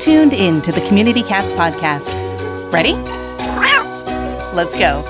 tuned in to the Community Cats podcast. Ready? Let's go.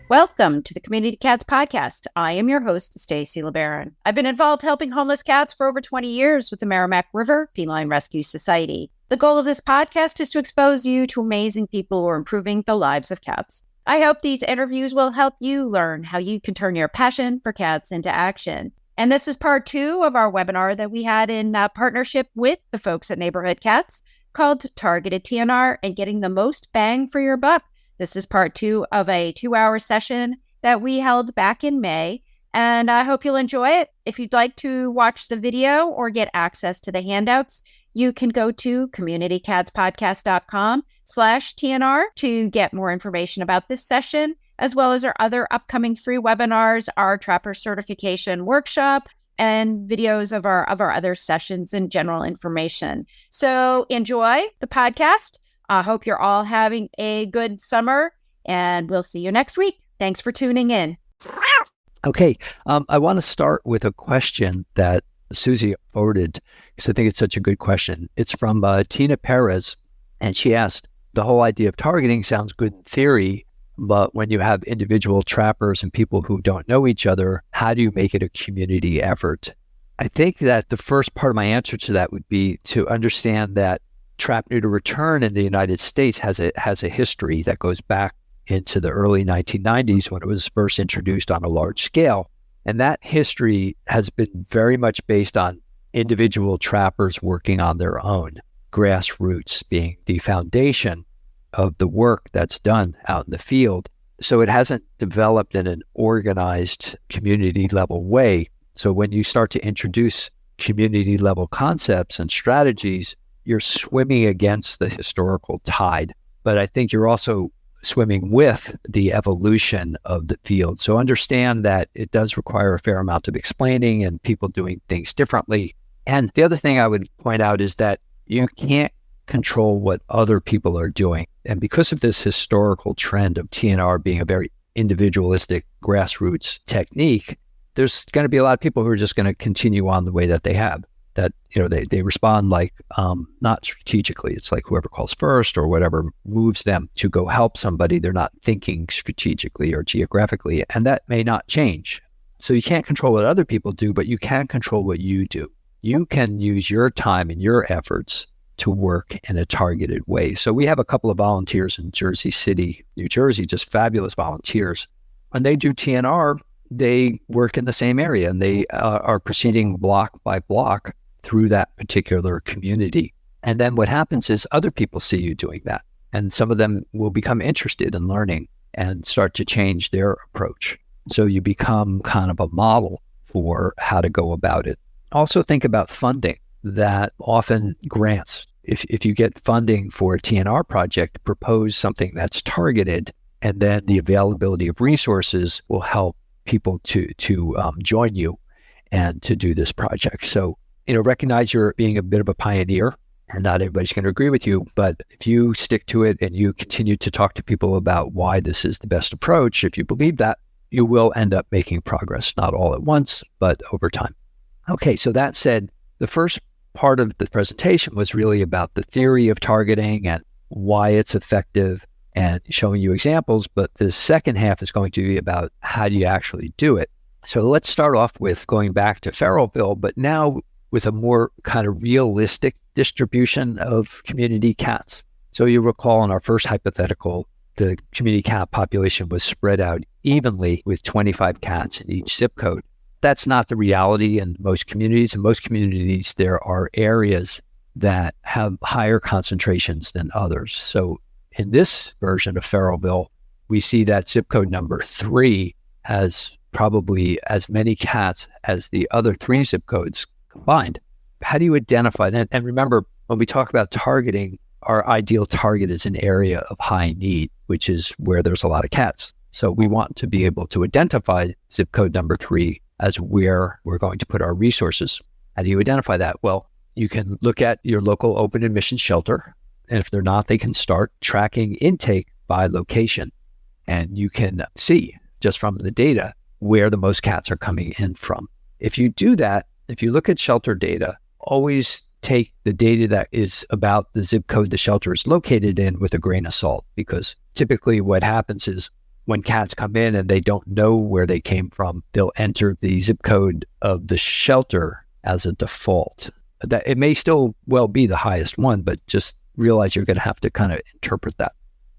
Welcome to the Community Cats podcast. I am your host, Stacy LeBaron. I've been involved helping homeless cats for over 20 years with the Merrimack River Feline Rescue Society. The goal of this podcast is to expose you to amazing people who are improving the lives of cats. I hope these interviews will help you learn how you can turn your passion for cats into action. And this is part 2 of our webinar that we had in partnership with the folks at Neighborhood Cats called Targeted TNR and Getting the Most Bang for Your Buck. This is part 2 of a 2-hour session that we held back in May, and I hope you'll enjoy it. If you'd like to watch the video or get access to the handouts, you can go to communitycatspodcast.com/TNR to get more information about this session, as well as our other upcoming free webinars, our Trapper Certification Workshop, and videos of our other sessions and general information. So enjoy the podcast. I hope you're all having a good summer, and we'll see you next week. Thanks for tuning in. Okay, I want to start with a question that Susie forwarded, because I think it's such a good question. It's from Tina Perez, and she asked, the whole idea of targeting sounds good in theory, but when you have individual trappers and people who don't know each other, how do you make it a community effort? I think that the first part of my answer to that would be to understand that trap, neuter, return in the United States has a history that goes back into the early 1990s when it was first introduced on a large scale. And that history has been very much based on individual trappers working on their own, grassroots being the foundation of the work that's done out in the field. So it hasn't developed in an organized community level way. So when you start to introduce community level concepts and strategies, you're swimming against the historical tide, but I think you're also swimming with the evolution of the field. So understand that it does require a fair amount of explaining and people doing things differently. And the other thing I would point out is that you can't control what other people are doing. And because of this historical trend of TNR being a very individualistic grassroots technique, there's going to be a lot of people who are just going to continue on the way that they have. That, they respond like not strategically. It's like whoever calls first or whatever moves them to go help somebody. They're not thinking strategically or geographically, and that may not change. So you can't control what other people do, but you can control what you do. You can use your time and your efforts to work in a targeted way. So we have a couple of volunteers in Jersey City, New Jersey, just fabulous volunteers. When they do TNR, they work in the same area and they are proceeding block by block through that particular community. And then what happens is other people see you doing that. And some of them will become interested in learning and start to change their approach. So you become kind of a model for how to go about it. Also think about funding, that often grants. If you get funding for a TNR project, propose something that's targeted, and then the availability of resources will help people to join you and to do this project. So recognize you're being a bit of a pioneer, and not everybody's going to agree with you, but if you stick to it and you continue to talk to people about why this is the best approach, if you believe that, you will end up making progress, not all at once, but over time. Okay, so that said, the first part of the presentation was really about the theory of targeting and why it's effective and showing you examples, but the second half is going to be about how do you actually do it. So let's start off with going back to Feralville, but now with a more kind of realistic distribution of community cats. So you recall in our first hypothetical, the community cat population was spread out evenly with 25 cats in each zip code. That's not the reality in most communities. In most communities, there are areas that have higher concentrations than others. So in this version of Feralville, we see that zip code number 3 has probably as many cats as the other 3 zip codes combined. How do you identify that? And remember, when we talk about targeting, our ideal target is an area of high need, which is where there's a lot of cats. So we want to be able to identify zip code number 3 as where we're going to put our resources. How do you identify that? Well, you can look at your local open admission shelter. And if they're not, they can start tracking intake by location. And you can see just from the data where the most cats are coming in from. If you do that, if you look at shelter data, always take the data that is about the zip code the shelter is located in with a grain of salt, because typically what happens is when cats come in and they don't know where they came from, they'll enter the zip code of the shelter as a default. That it may still well be the highest one, but just realize you're going to have to kind of interpret that.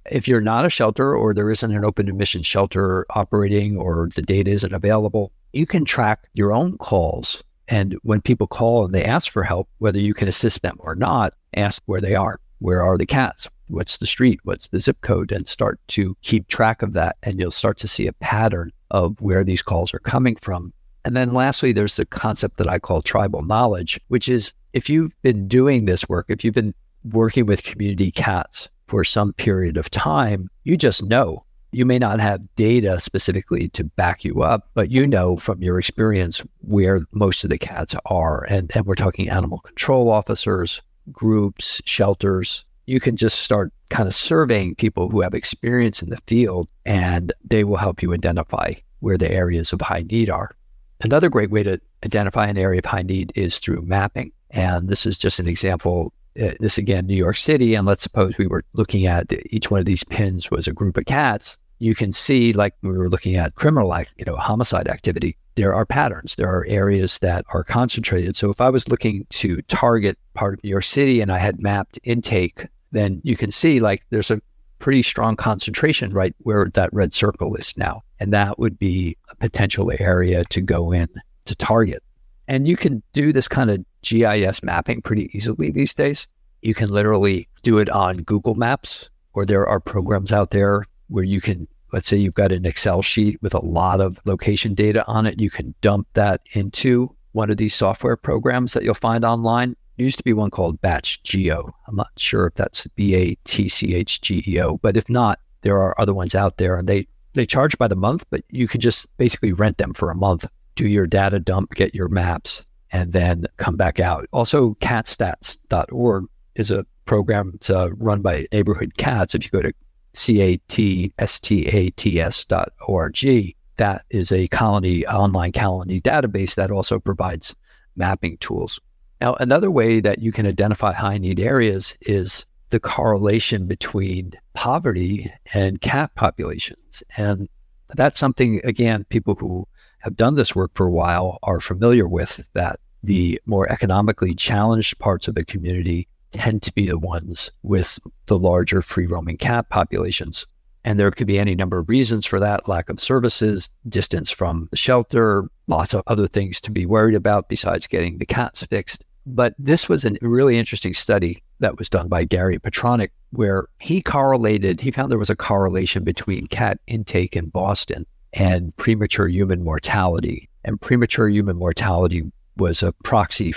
If you're not a shelter, or there isn't an open admission shelter operating, or the data isn't available, you can track your own calls. And when people call and they ask for help, whether you can assist them or not, ask where they are. Where are the cats? What's the street? What's the zip code? And start to keep track of that. And you'll start to see a pattern of where these calls are coming from. And then lastly, there's the concept that I call tribal knowledge, which is if you've been doing this work, if you've been working with community cats for some period of time, you just know. You may not have data specifically to back you up, but you know from your experience where most of the cats are. And we're talking animal control officers, groups, shelters. You can just start kind of surveying people who have experience in the field, and they will help you identify where the areas of high need are. Another great way to identify an area of high need is through mapping. And this is just an example. This again, New York City. And let's suppose we were looking at each one of these pins was a group of cats. You can see, like we were looking at criminal, homicide activity, there are patterns. There are areas that are concentrated. So if I was looking to target part of New York City and I had mapped intake, then you can see there's a pretty strong concentration right where that red circle is now. And that would be a potential area to go in to target. And you can do this kind of GIS mapping pretty easily these days. You can literally do it on Google Maps, or there are programs out there where you can, let's say you've got an Excel sheet with a lot of location data on it. You can dump that into one of these software programs that you'll find online. There used to be one called Batch Geo. I'm not sure if that's BATCHGEO, but if not, there are other ones out there, and they charge by the month, but you can just basically rent them for a month, do your data dump, get your maps, and then come back out. Also, catstats.org is a program that's run by Neighborhood Cats. If you go to catstats.org, that is a online colony database that also provides mapping tools. Now, another way that you can identify high need areas is the correlation between poverty and cat populations. And that's something, again, people who have done this work for a while are familiar with, that the more economically challenged parts of the community tend to be the ones with the larger free-roaming cat populations. And there could be any number of reasons for that: lack of services, distance from the shelter, lots of other things to be worried about besides getting the cats fixed. But this was a really interesting study that was done by Gary Petronic, where he found there was a correlation between cat intake in Boston and premature human mortality. And premature human mortality was a proxy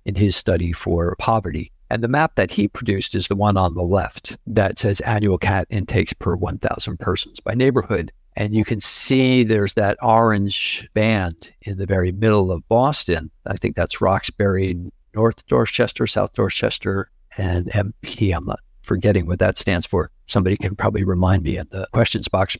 in his study for poverty. And the map that he produced is the one on the left that says annual cat intakes per 1,000 persons by neighborhood. And you can see there's that orange band in the very middle of Boston. I think that's Roxbury, North Dorchester, South Dorchester, and MP. I'm not forgetting what that stands for. Somebody can probably remind me in the questions box.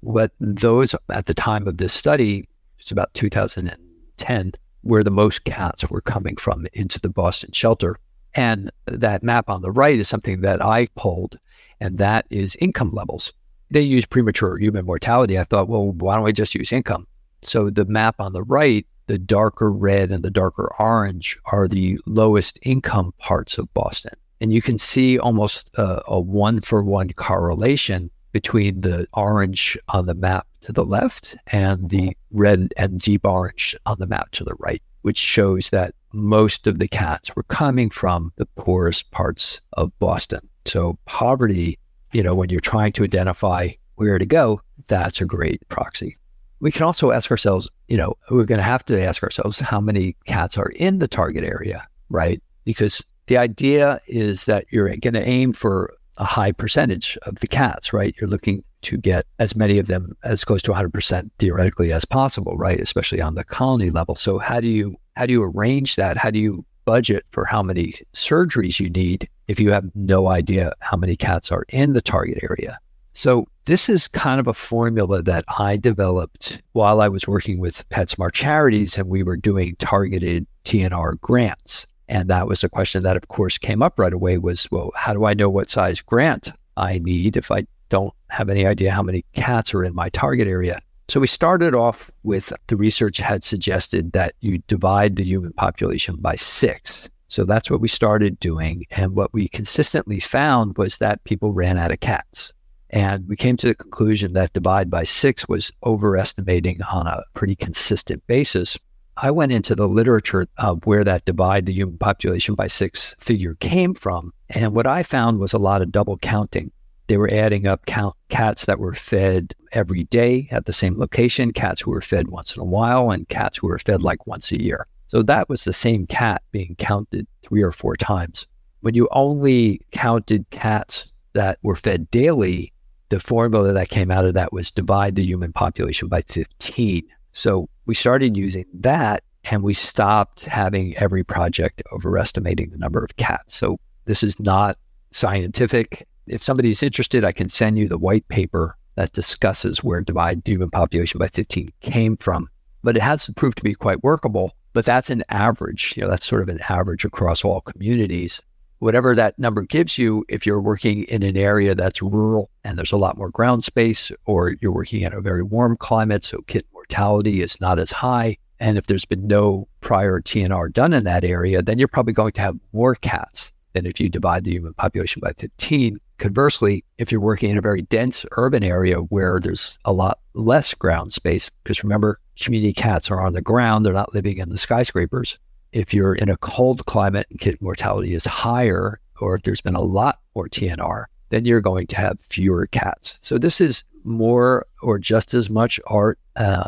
But those, at the time of this study, it's about 2010, where the most cats were coming from into the Boston shelter. And that map on the right is something that I pulled, and that is income levels. They use premature human mortality. I thought, well, why don't I just use income? So the map on the right, the darker red and the darker orange are the lowest income parts of Boston. And you can see almost a one-for-one correlation between the orange on the map to the left and the red and deep orange on the map to the right, which shows that most of the cats were coming from the poorest parts of Boston. So poverty, when you're trying to identify where to go, that's a great proxy. We can also ask ourselves, we're going to have to ask ourselves how many cats are in the target area, right? Because the idea is that you're going to aim for a high percentage of the cats, right? You're looking to get as many of them as close to 100% theoretically as possible, right? Especially on the colony level. So how do you arrange that? How do you budget for how many surgeries you need if you have no idea how many cats are in the target area? So this is kind of a formula that I developed while I was working with PetSmart Charities, and we were doing targeted TNR grants. And that was a question that, of course, came up right away was, well, how do I know what size grant I need if I don't have any idea how many cats are in my target area? So we started off with the research had suggested that you divide the human population by 6. So that's what we started doing. And what we consistently found was that people ran out of cats. And we came to the conclusion that divide by 6 was overestimating on a pretty consistent basis. I went into the literature of where that divide the human population by 6 figure came from. And what I found was a lot of double counting. They were adding up cats that were fed every day at the same location, cats who were fed once in a while, and cats who were fed like once a year. So that was the same cat being counted 3 or 4 times. When you only counted cats that were fed daily, the formula that came out of that was divide the human population by 15. So we started using that, and we stopped having every project overestimating the number of cats. So this is not scientific. If somebody's interested, I can send you the white paper that discusses where divide the human population by 15 came from. But it has proved to be quite workable. But that's an average. That's sort of an average across all communities. Whatever that number gives you, if you're working in an area that's rural and there's a lot more ground space, or you're working in a very warm climate, so kitten mortality is not as high, and if there's been no prior TNR done in that area, then you're probably going to have more cats than if you divide the human population by 15. Conversely, if you're working in a very dense urban area where there's a lot less ground space, because remember, community cats are on the ground, they're not living in the skyscrapers. If you're in a cold climate and kitten mortality is higher, or if there's been a lot more TNR, then you're going to have fewer cats. So this is more or just as much art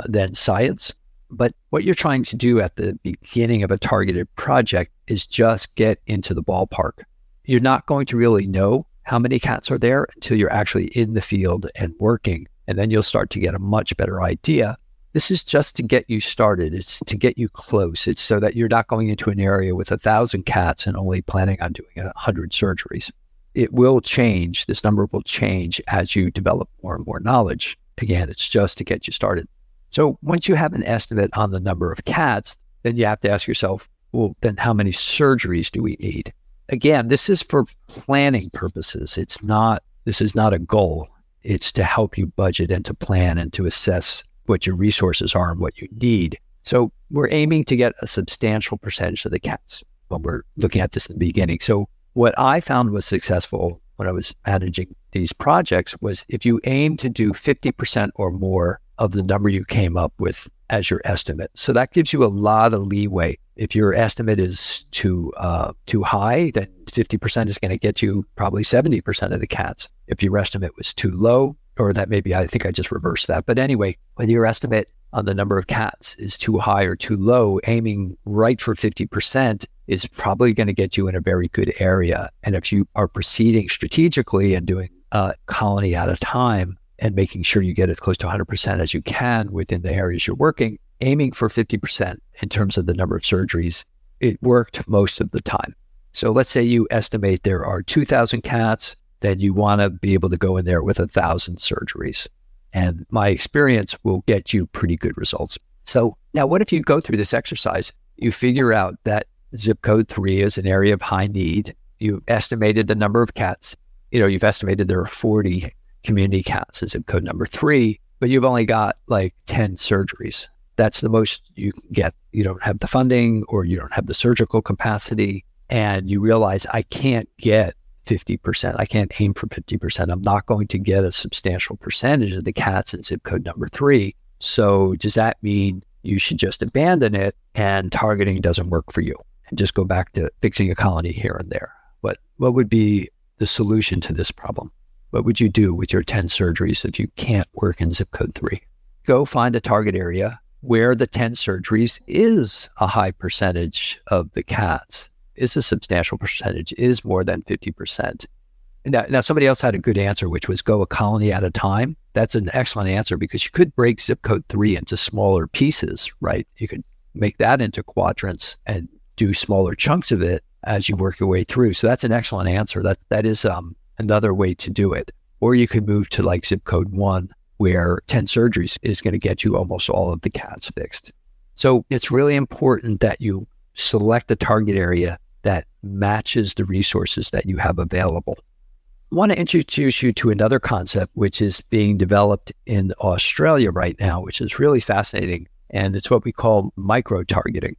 than science. But what you're trying to do at the beginning of a targeted project is just get into the ballpark. You're not going to really know how many cats are there until you're actually in the field and working. And then you'll start to get a much better idea. This is just to get you started. It's to get you close. It's so that you're not going into an area with 1,000 cats and only planning on doing 100 surgeries. It will change. This number will change as you develop more and more knowledge. Again, it's just to get you started. So once you have an estimate on the number of cats, then you have to ask yourself, well, then how many surgeries do we need? Again, this is for planning purposes. This is not a goal. It's to help you budget and to plan and to assess what your resources are and what you need. So we're aiming to get a substantial percentage of the cats when we're looking at this in the beginning. So what I found was successful when I was managing these projects was if you aim to do 50% or more of the number you came up with as your estimate. So that gives you a lot of leeway. If your estimate is too high, then 50% is going to get you probably 70% of the cats. If your estimate was too low, or that maybe I think I just reversed that. But anyway, whether your estimate on the number of cats is too high or too low, aiming right for 50% is probably going to get you in a very good area. And if you are proceeding strategically and doing a colony at a time and making sure you get as close to 100% as you can within the areas you're working, aiming for 50% in terms of the number of surgeries, it worked most of the time. So let's say you estimate there are 2,000 cats, then you want to be able to go in there with 1,000 surgeries. And my experience will get you pretty good results. So now what if you go through this exercise, you figure out that zip code 3 is an area of high need. You've estimated the number of cats. You've estimated there are 40 community cats in zip code number 3, but you've only got like 10 surgeries. That's the most you can get. You don't have the funding or you don't have the surgical capacity. And you realize I can't get 50%. I can't aim for 50%. I'm not going to get a substantial percentage of the cats in zip code number 3. So does that mean you should just abandon it and targeting doesn't work for you and just go back to fixing a colony here and there? What would be the solution to this problem? What would you do with your 10 surgeries if you can't work in zip code 3? Go find a target area where the 10 surgeries is a high percentage of the cats, is a substantial percentage, is more than 50%. Now, somebody else had a good answer, which was go a colony at a time. That's an excellent answer because you could break zip code 3 into smaller pieces, right? You could make that into quadrants and do smaller chunks of it as you work your way through. So that's an excellent answer. That is another way to do it. Or you could move to like zip code 1, where 10 surgeries is going to get you almost all of the cats fixed. So it's really important that you select a target area that matches the resources that you have available. I want to introduce you to another concept which is being developed in Australia right now, which is really fascinating, and it's what we call micro-targeting.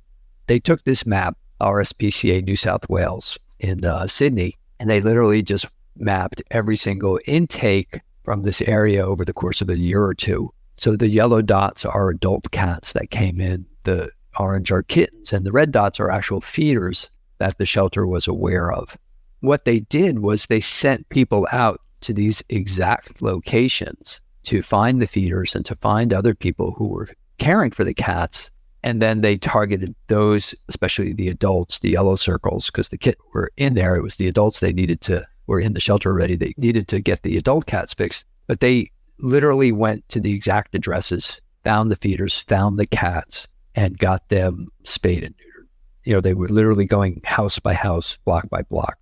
They took this map, RSPCA New South Wales in Sydney, and they literally just mapped every single intake from this area over the course of a year or two. So the yellow dots are adult cats that came in, the orange are kittens, and the red dots are actual feeders that the shelter was aware of. What they did was they sent people out to these exact locations to find the feeders and to find other people who were caring for the cats. And then they targeted those, especially the adults, the yellow circles, because the kittens were in there. It was the adults were in the shelter already. They needed to get the adult cats fixed. But they literally went to the exact addresses, found the feeders, found the cats, and got them spayed and neutered. They were literally going house by house, block by block.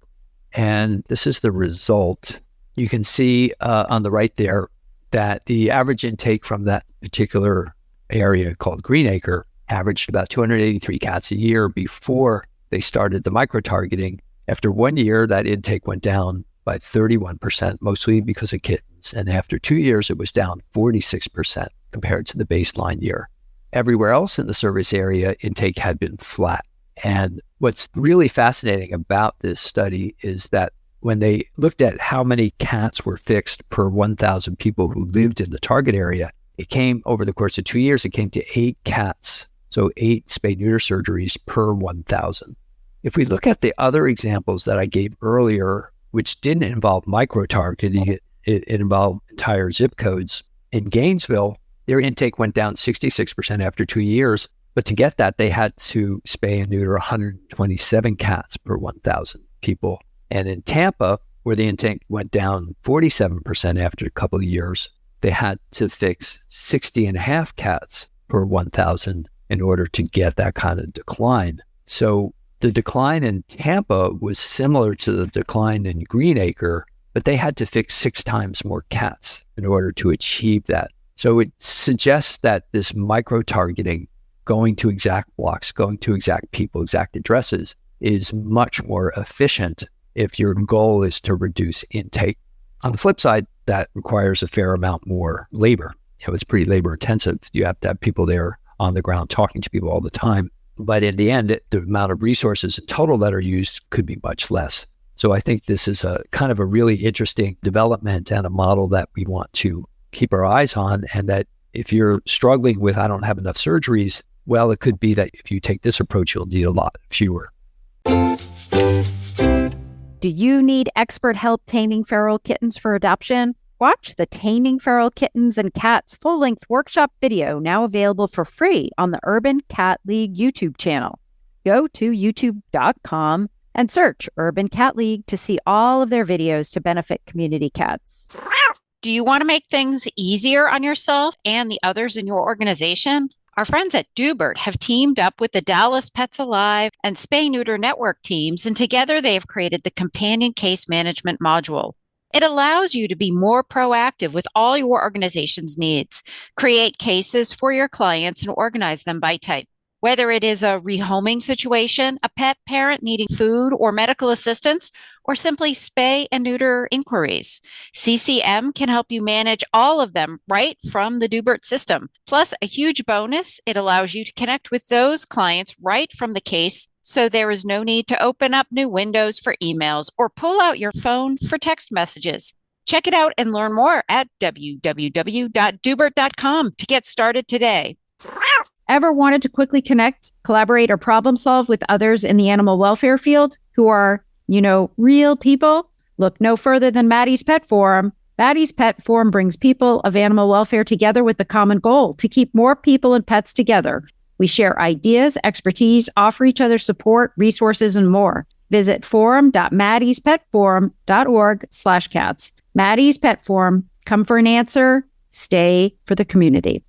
And this is the result. You can see on the right there that the average intake from that particular area called Greenacre averaged about 283 cats a year before they started the micro-targeting. After 1 year, that intake went down by 31%, mostly because of kittens. And after 2 years, it was down 46% compared to the baseline year. Everywhere else in the service area, intake had been flat. And what's really fascinating about this study is that when they looked at how many cats were fixed per 1,000 people who lived in the target area, it came over the course of 2 years, it came to 8 cats. So 8 spay-neuter surgeries per 1,000. If we look at the other examples that I gave earlier, which didn't involve micro-targeting, it involved entire zip codes. In Gainesville, their intake went down 66% after 2 years. But to get that, they had to spay and neuter 127 cats per 1,000 people. And in Tampa, where the intake went down 47% after a couple of years, they had to fix 60 and a half cats per 1,000 in order to get that kind of decline. So the decline in Tampa was similar to the decline in Greenacre, but they had to fix 6 times more cats in order to achieve that. So it suggests that this micro-targeting, going to exact blocks, going to exact people, exact addresses, is much more efficient if your goal is to reduce intake. On the flip side, that requires a fair amount more labor. It's pretty labor intensive. You have to have people there on the ground talking to people all the time. But in the end, the amount of resources in total that are used could be much less. So I think this is a kind of a really interesting development and a model that we want to keep our eyes on. And that if you're struggling with, I don't have enough surgeries, well, it could be that if you take this approach, you'll need a lot fewer. Do you need expert help taming feral kittens for adoption? Watch the Taming Feral Kittens and Cats full-length workshop video, now available for free on the Urban Cat League YouTube channel. Go to youtube.com and search Urban Cat League to see all of their videos to benefit community cats. Do you want to make things easier on yourself and the others in your organization? Our friends at Dubert have teamed up with the Dallas Pets Alive and Spay Neuter Network teams, and together they have created the Companion Case Management module. It allows you to be more proactive with all your organization's needs, create cases for your clients, and organize them by type. Whether it is a rehoming situation, a pet parent needing food or medical assistance, or simply spay and neuter inquiries, CCM can help you manage all of them right from the Dubert system. Plus, a huge bonus, it allows you to connect with those clients right from the case, so there is no need to open up new windows for emails or pull out your phone for text messages. Check it out and learn more at www.dubert.com to get started today. Ever wanted to quickly connect, collaborate, or problem solve with others in the animal welfare field who are, real people? Look no further than Maddie's Pet Forum. Maddie's Pet Forum brings people of animal welfare together with the common goal to keep more people and pets together. We share ideas, expertise, offer each other support, resources, and more. Visit forum.maddiespetforum.org/cats. Maddie's Pet Forum. Come for an answer. Stay for the community.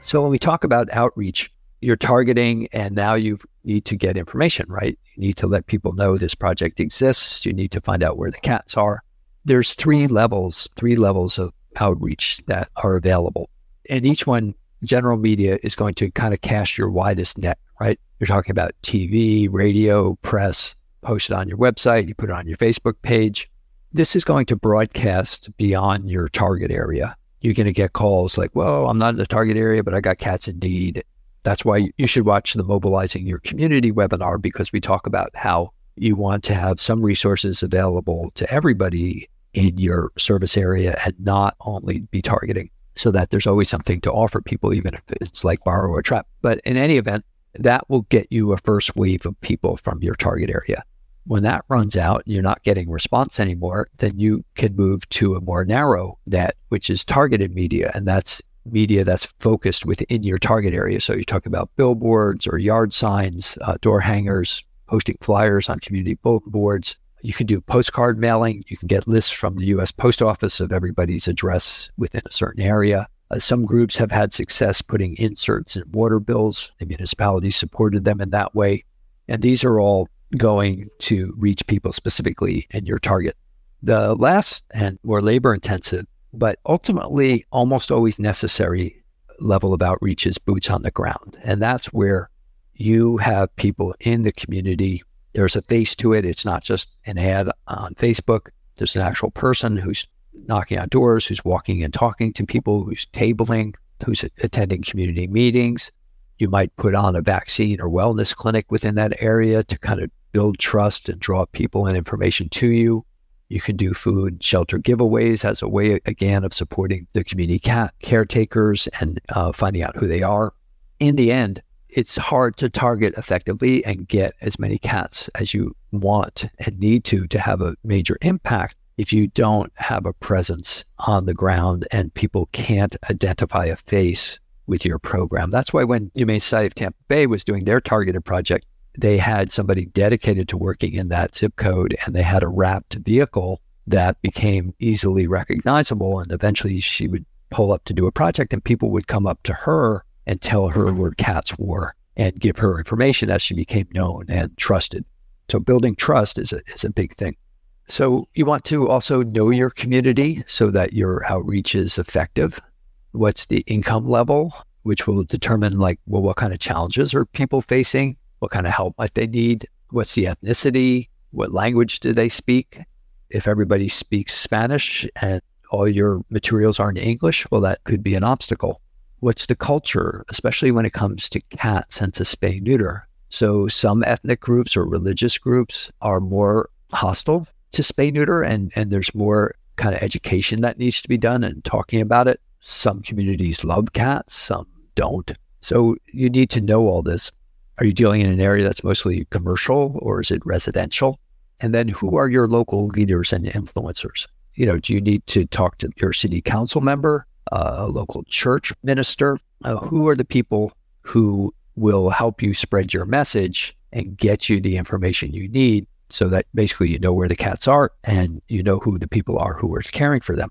So when we talk about outreach, you're targeting, and now you need to get information, right? You need to let people know this project exists. You need to find out where the cats are. There's three levels of outreach that are available. And each one general media is going to kind of cast your widest net, right? You're talking about TV, radio, press, post it on your website, you put it on your Facebook page. This is going to broadcast beyond your target area. You're going to get calls like, well, I'm not in the target area, but I got cats in need. That's why you should watch the Mobilizing Your Community webinar, because we talk about how you want to have some resources available to everybody in your service area and not only be targeting, so that there's always something to offer people, even if it's like borrow or trap. But in any event, that will get you a first wave of people from your target area. When that runs out and you're not getting response anymore, then you can move to a more narrow net, which is targeted media. And that's media that's focused within your target area. So you're talking about billboards or yard signs, door hangers, posting flyers on community bulletin boards. You can do postcard mailing. You can get lists from the U.S. Post Office of everybody's address within a certain area. Some groups have had success putting inserts in water bills. The municipalities supported them in that way. And these are all going to reach people specifically in your target. The last and more labor intensive, but ultimately almost always necessary level of outreach is boots on the ground. And that's where you have people in the community. There's a face to it. It's not just an ad on Facebook. There's an actual person who's knocking on doors, who's walking and talking to people, who's tabling, who's attending community meetings. You might put on a vaccine or wellness clinic within that area to kind of build trust and draw people and information to you. You can do food shelter giveaways as a way, again, of supporting the community cat caretakers and finding out who they are. In the end, it's hard to target effectively and get as many cats as you want and need to have a major impact if you don't have a presence on the ground and people can't identify a face with your program. That's why when Humane Society of Tampa Bay was doing their targeted project, they had somebody dedicated to working in that zip code, and they had a wrapped vehicle that became easily recognizable. And eventually she would pull up to do a project and people would come up to her and tell her where cats were and give her information as she became known and trusted. So building trust is a big thing. So you want to also know your community so that your outreach is effective. What's the income level, which will determine what kind of challenges are people facing? What kind of help might they need? What's the ethnicity? What language do they speak? If everybody speaks Spanish and all your materials aren't English, well, that could be an obstacle. What's the culture, especially when it comes to cats and to spay neuter? So some ethnic groups or religious groups are more hostile to spay neuter, and there's more kind of education that needs to be done and talking about it. Some communities love cats, some don't. So you need to know all this. Are you dealing in an area that's mostly commercial or is it residential? And then who are your local leaders and influencers? Do you need to talk to your city council member, a local church minister? Who are the people who will help you spread your message and get you the information you need so that basically you know where the cats are and you know who the people are who are caring for them?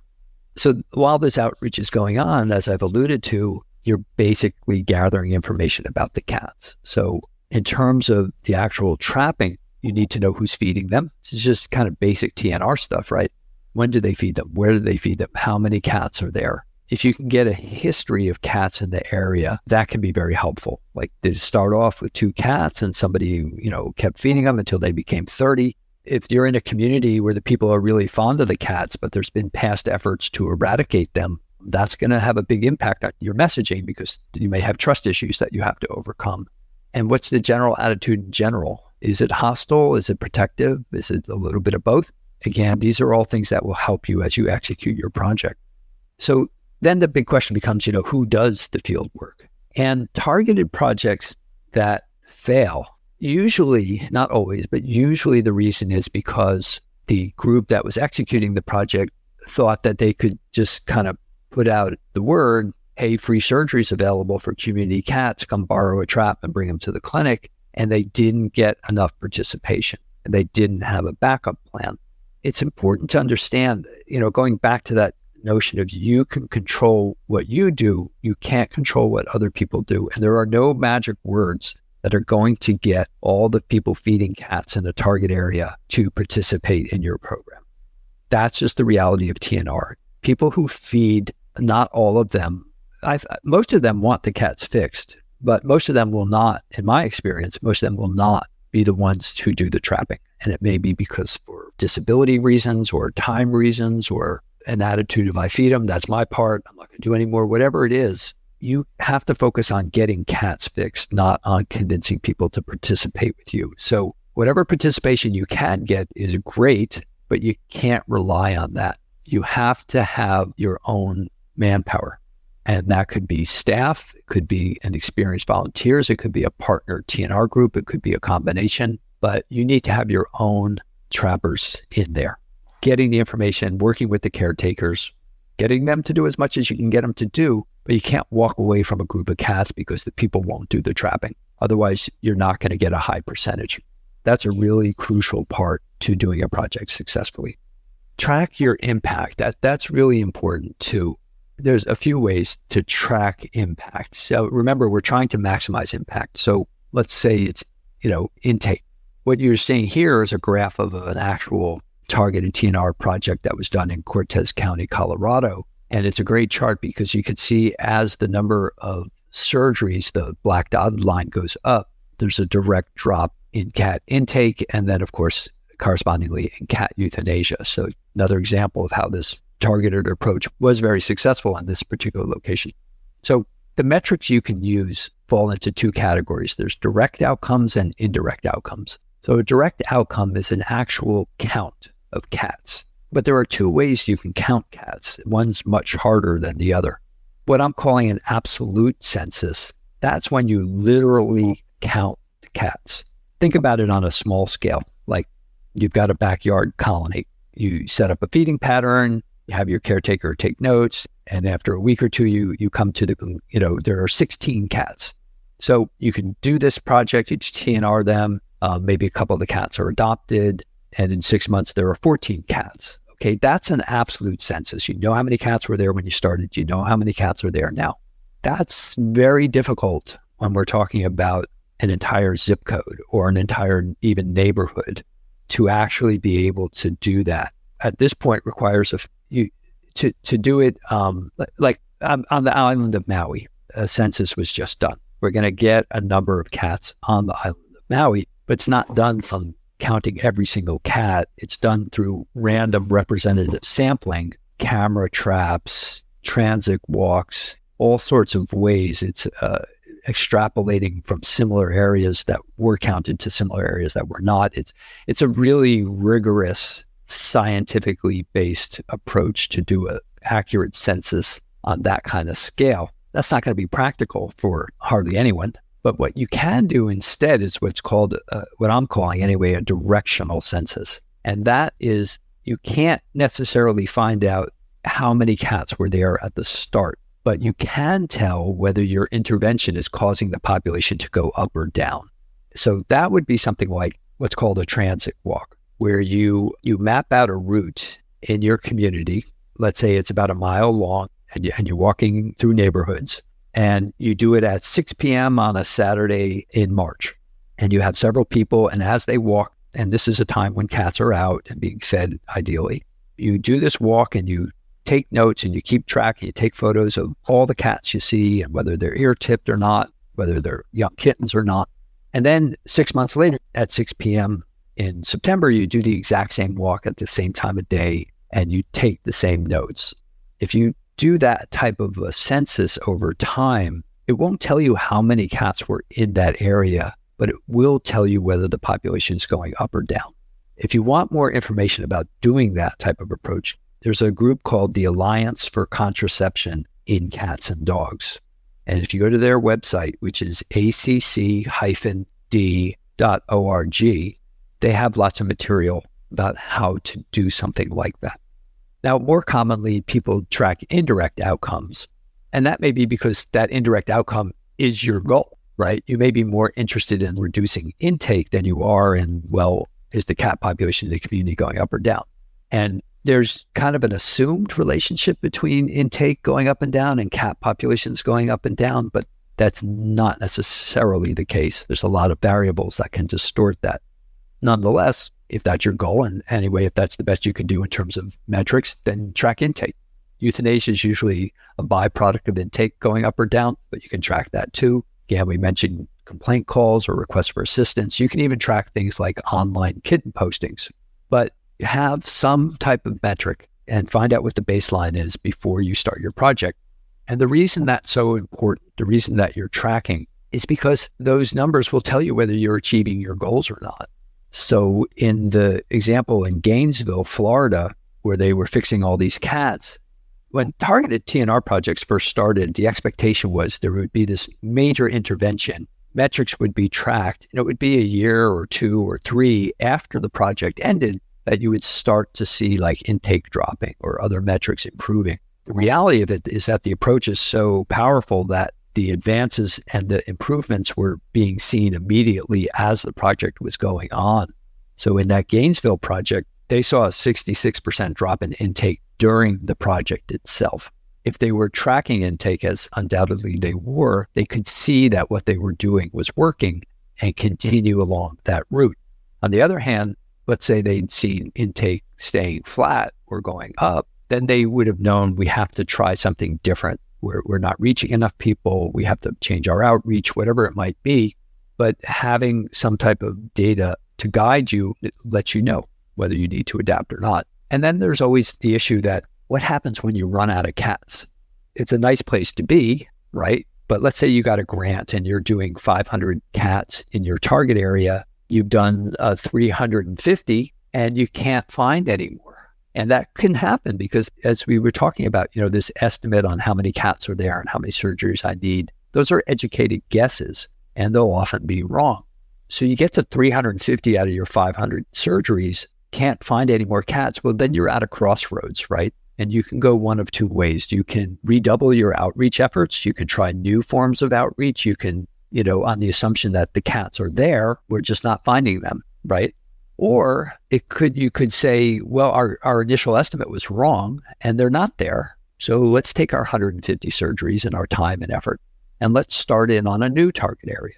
So while this outreach is going on, as I've alluded to, you're basically gathering information about the cats. So in terms of the actual trapping, you need to know who's feeding them. It's just kind of basic TNR stuff, right? When do they feed them? Where do they feed them? How many cats are there? If you can get a history of cats in the area, that can be very helpful. Like, did it start off with 2 cats and somebody, kept feeding them until they became 30? If you're in a community where the people are really fond of the cats, but there's been past efforts to eradicate them, that's going to have a big impact on your messaging because you may have trust issues that you have to overcome. And what's the general attitude in general? Is it hostile? Is it protective? Is it a little bit of both? Again, these are all things that will help you as you execute your project. So then the big question becomes, who does the field work? And targeted projects that fail, usually, not always, but usually the reason is because the group that was executing the project thought that they could just kind of put out the word, hey, free surgery's available for community cats, come borrow a trap and bring them to the clinic. And they didn't get enough participation and they didn't have a backup plan. It's important to understand, going back to that notion of you can control what you do, you can't control what other people do. And there are no magic words that are going to get all the people feeding cats in the target area to participate in your program. That's just the reality of TNR. People who feed, not all of them most of them want the cats fixed, but most of them will not, in my experience, most of them will not be the ones to do the trapping. And it may be because for disability reasons or time reasons or an attitude of I feed them, that's my part, I'm not going to do any more, whatever it is. You have to focus on getting cats fixed, not on convincing people to participate with you. So whatever participation you can get is great, but you can't rely on that. You have to have your own manpower. And that could be staff, it could be an experienced volunteers, it could be a partner TNR group, it could be a combination, but you need to have your own trappers in there. Getting the information, working with the caretakers, getting them to do as much as you can get them to do, but you can't walk away from a group of cats because the people won't do the trapping. Otherwise, you're not going to get a high percentage. That's a really crucial part to doing a project successfully. Track your impact. That's really important too. There's a few ways to track impact. So remember, we're trying to maximize impact. So let's say it's, intake. What you're seeing here is a graph of an actual targeted TNR project that was done in Kortis County, Colorado. And it's a great chart because you could see as the number of surgeries, the black dotted line goes up, there's a direct drop in cat intake. And then, of course, correspondingly in cat euthanasia. So another example of how this targeted approach was very successful in this particular location. So the metrics you can use fall into two categories. There's direct outcomes and indirect outcomes. So a direct outcome is an actual count of cats. But there are two ways you can count cats. One's much harder than the other. What I'm calling an absolute census, that's when you literally count the cats. Think about it on a small scale. Like you've got a backyard colony. You set up a feeding pattern, you have your caretaker take notes, and after a week or two, you come to there are 16 cats. So you can do this project, you just TNR them, maybe a couple of the cats are adopted, and in 6 months, there are 14 cats. Okay, that's an absolute census. You know how many cats were there when you started. You know how many cats are there now. That's very difficult when we're talking about an entire zip code or an entire even neighborhood to actually be able to do that. At this point, requires to do it like on the island of Maui. A census was just done. We're going to get a number of cats on the island of Maui, but it's not done from counting every single cat. It's done through random representative sampling, camera traps, transit walks, all sorts of ways. It's extrapolating from similar areas that were counted to similar areas that were not. It's a really rigorous, scientifically based approach to do an accurate census on that kind of scale. That's not going to be practical for hardly anyone. But what you can do instead is what's called, what I'm calling anyway, a directional census. And that is, you can't necessarily find out how many cats were there at the start, but you can tell whether your intervention is causing the population to go up or down. So that would be something like what's called a transit walk, where you map out a route in your community. Let's say it's about a mile long, and you're walking through neighborhoods. And you do it at 6 p.m. on a Saturday in March. And you have several people, and as they walk, and this is a time when cats are out and being fed ideally, you do this walk and you take notes and you keep track and you take photos of all the cats you see and whether they're ear-tipped or not, whether they're young kittens or not. And then 6 months later at 6 p.m. in September, you do the exact same walk at the same time of day and you take the same notes. If you do that type of a census over time, it won't tell you how many cats were in that area, but it will tell you whether the population is going up or down. If you want more information about doing that type of approach, there's a group called the Alliance for Contraception in Cats and Dogs. And if you go to their website, which is acc-d.org, they have lots of material about how to do something like that. Now, more commonly, people track indirect outcomes, and that may be because that indirect outcome is your goal, right? You may be more interested in reducing intake than you are in, well, is the cat population in the community going up or down? And there's kind of an assumed relationship between intake going up and down and cat populations going up and down, but that's not necessarily the case. There's a lot of variables that can distort that. Nonetheless, if that's your goal, and anyway, if that's the best you can do in terms of metrics, then track intake. Euthanasia is usually a byproduct of intake going up or down, but you can track that too. Again, we mentioned complaint calls or requests for assistance. You can even track things like online kitten postings, but have some type of metric and find out what the baseline is before you start your project. And the reason that's so important, the reason that you're tracking, is because those numbers will tell you whether you're achieving your goals or not. So in the example in Gainesville, Florida, where they were fixing all these cats, when targeted TNR projects first started, the expectation was there would be this major intervention. Metrics would be tracked, and it would be a year or 2 or 3 after the project ended that you would start to see like intake dropping or other metrics improving. The reality of it is that the approach is so powerful that the advances and the improvements were being seen immediately as the project was going on. So in that Gainesville project, they saw a 66% drop in intake during the project itself. If they were tracking intake, as undoubtedly they were, they could see that what they were doing was working and continue along that route. On the other hand, let's say they'd seen intake staying flat or going up, then they would have known we have to try something different. We're not reaching enough people. We have to change our outreach, whatever it might be. But having some type of data to guide you, it lets you know whether you need to adapt or not. And then there's always the issue that what happens when you run out of cats? It's a nice place to be, right? But let's say you got a grant and you're doing 500 cats in your target area. You've done 350 and you can't find any more. And that can happen because as we were talking about, this estimate on how many cats are there and how many surgeries I need, those are educated guesses and they'll often be wrong. So you get to 350 out of your 500 surgeries, can't find any more cats. Well, then you're at a crossroads, right? And you can go one of 2 ways. You can redouble your outreach efforts. You can try new forms of outreach. You can, on the assumption that the cats are there, we're just not finding them, right? Or you could say, well, our initial estimate was wrong and they're not there. So let's take our 150 surgeries and our time and effort and let's start in on a new target area.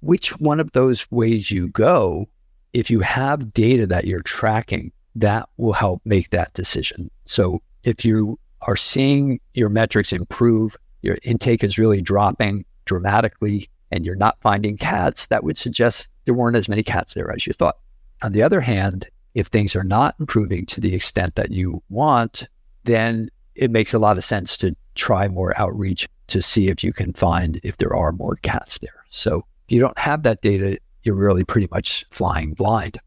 Which one of those ways you go, if you have data that you're tracking, that will help make that decision. So if you are seeing your metrics improve, your intake is really dropping dramatically, and you're not finding cats, that would suggest there weren't as many cats there as you thought. On the other hand, if things are not improving to the extent that you want, then it makes a lot of sense to try more outreach to see if you can find if there are more cats there. So if you don't have that data, you're really pretty much flying blind.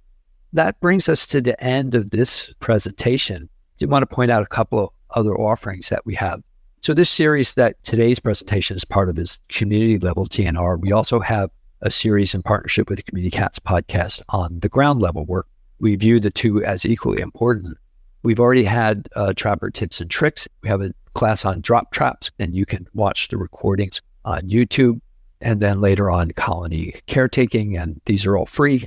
That brings us to the end of this presentation. I do want to point out a couple of other offerings that we have. So this series that today's presentation is part of is community level TNR. We also have a series in partnership with the Community Cats podcast on the ground level work. We view the two as equally important. We've already had trapper tips and tricks. We have a class on drop traps, and you can watch the recordings on YouTube. And then later on, colony caretaking, and these are all free.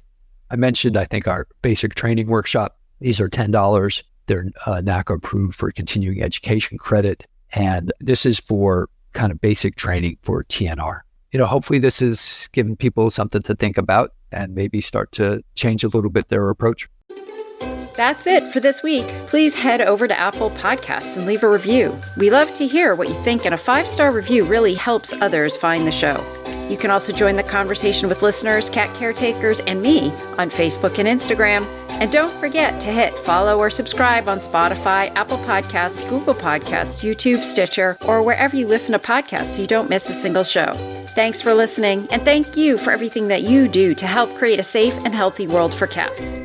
I mentioned, I think, our basic training workshop. These are $10. They're NACA approved for continuing education credit. And this is for kind of basic training for TNR. Hopefully this is giving people something to think about and maybe start to change a little bit their approach. That's it for this week. Please head over to Apple Podcasts and leave a review. We love to hear what you think, and a 5-star review really helps others find the show. You can also join the conversation with listeners, cat caretakers, and me on Facebook and Instagram. And don't forget to hit follow or subscribe on Spotify, Apple Podcasts, Google Podcasts, YouTube, Stitcher, or wherever you listen to podcasts so you don't miss a single show. Thanks for listening, and thank you for everything that you do to help create a safe and healthy world for cats.